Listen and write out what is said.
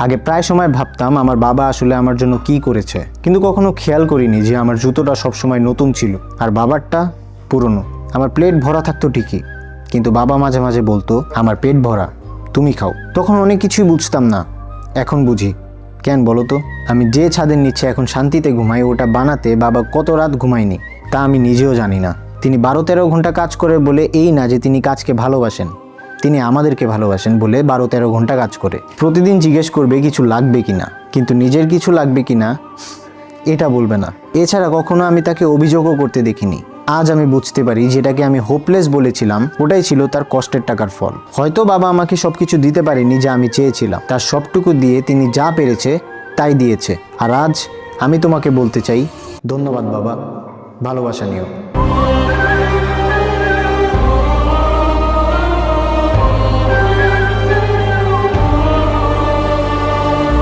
আগে প্রায় সময় ভাবতাম আমার বাবা আসলে আমার জন্য কি করেছে, কিন্তু কখনো খেয়াল করিনি যে আমার জুতোটা সবসময় নতুন ছিল আর বাবারটা পুরনো। আমার প্লেট ভরা থাকতো ঠিকই, কিন্তু বাবা মাঝে মাঝে বলতো আমার পেট ভরা, তুমি খাও। তখন অনেক কিছুই বুঝতাম না, এখন বুঝি। কেন বলো তো? আমি যে ছাদের নিচে এখন শান্তিতে ঘুমাই, ওটা বানাতে বাবা কত রাত ঘুমায়নি তা আমি নিজেও জানি না। তিনি 12-13 ঘন্টা কাজ করে বলে এই না যে তিনি কাজকে ভালোবাসেন, তিনি আমাদেরকে ভালোবাসেন বলে 12-13 ঘন্টা কাজ করে। প্রতিদিন জিজ্ঞেস করবে কিছু লাগবে কিনা, কিন্তু নিজের কিছু লাগবে কিনা এটা বলবে না। এছাড়া কখনো আমি তাকে অভিযোগও করতে দেখিনি। আজ আমি বুঝতে পারি যেটাকে আমি হোপলেস বলেছিলাম ওটাই ছিল তার কষ্টের টাকার ফল। হয়তো বাবা আমাকে সবকিছু দিতে পারেনি যা আমি চেয়েছিলাম, তার সবটুকু দিয়ে তিনি যা পেরেছে তাই দিয়েছে। আর আজ আমি তোমাকে বলতে চাই ধন্যবাদ বাবা, ভালোবাসা নিও।